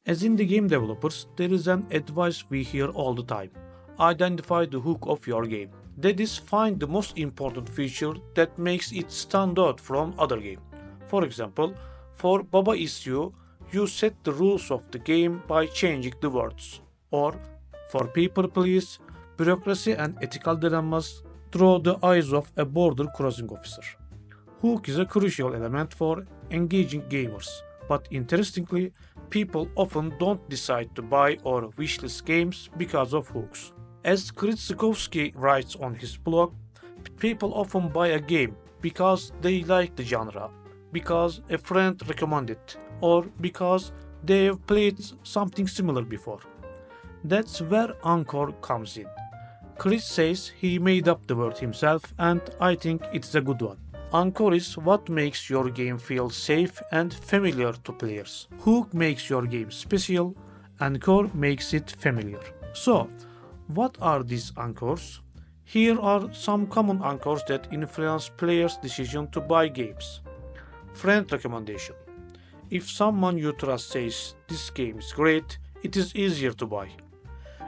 As indie game developers, there is an advice we hear all the time. Identify the hook of your game. That is, find the most important feature that makes it stand out from other games. For example, for Baba Is You, you set the rules of the game by changing the words. Or, for People Please, bureaucracy and ethical dilemmas through the eyes of a border crossing officer. Hook is a crucial element for engaging gamers, but interestingly, people often don't decide to buy or wishlist games because of hooks. As Krzyzkowski writes on his blog, people often buy a game because they like the genre, because a friend recommended it, or because they've played something similar before. That's where Anchor comes in. Chris says he made up the word himself, and I think it's a good one. Anchor is what makes your game feel safe and familiar to players. Hook makes your game special, Anchor makes it familiar. So, what are these anchors? Here are some common anchors that influence players' decision to buy games. Friend recommendation. If someone you trust says this game is great, it is easier to buy.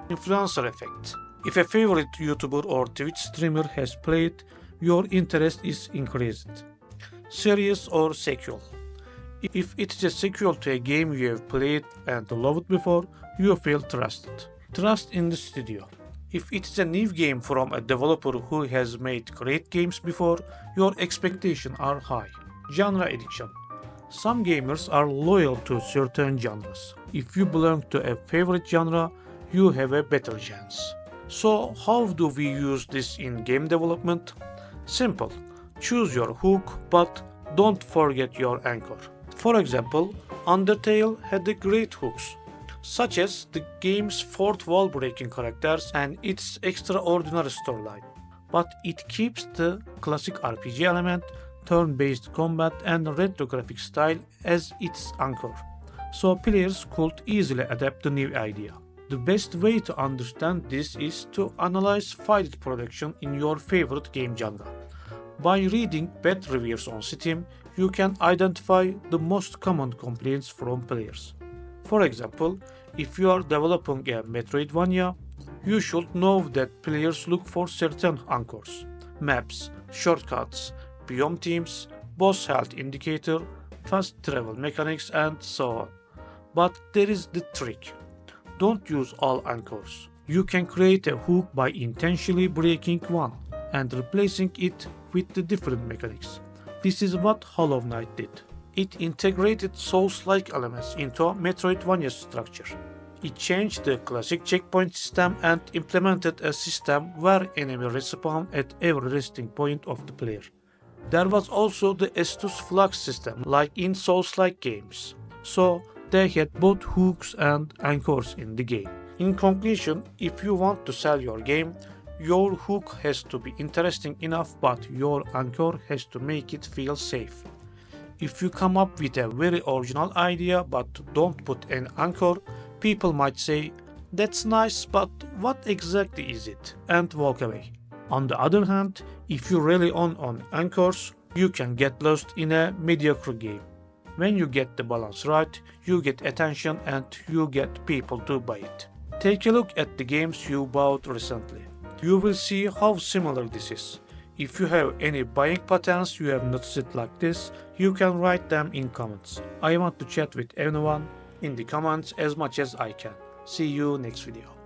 Influencer effect. If a favorite YouTuber or Twitch streamer has played, your interest is increased. Series or sequel. If it is a sequel to a game you have played and loved before, you feel trusted. Trust in the studio. If it is a new game from a developer who has made great games before, your expectations are high. Genre addiction. Some gamers are loyal to certain genres. If you belong to a favorite genre, you have a better chance. So, how do we use this in game development? Simple. Choose your hook, but don't forget your anchor. For example, Undertale had the great hooks, such as the game's fourth wall-breaking characters and its extraordinary storyline. But it keeps the classic RPG element, turn-based combat and retro graphic style as its anchor, so players could easily adapt the new idea. The best way to understand this is to analyze failed production in your favorite game genre. By reading bad reviews on Steam, you can identify the most common complaints from players. For example, if you are developing a Metroidvania, you should know that players look for certain anchors, maps, shortcuts, biome themes, boss health indicator, fast travel mechanics, and so on. But there is the trick. Don't use all anchors. You can create a hook by intentionally breaking one and replacing it with the different mechanics. This is what Hollow Knight did. It integrated Souls-like elements into a Metroidvania structure. It changed the classic checkpoint system and implemented a system where enemies respawn at every resting point of the player. There was also the Estus Flux system, like in Souls-like games. So they had both hooks and anchors in the game. In conclusion, if you want to sell your game, your hook has to be interesting enough, but your anchor has to make it feel safe. If you come up with a very original idea but don't put an anchor, people might say, "That's nice, but what exactly is it?" and walk away. On the other hand, if you rely on anchors, you can get lost in a mediocre game. When you get the balance right, you get attention and you get people to buy it. Take a look at the games you bought recently. You will see how similar this is. If you have any buying patterns you have noticed like this, you can write them in comments. I want to chat with anyone in the comments as much as I can. See you next video.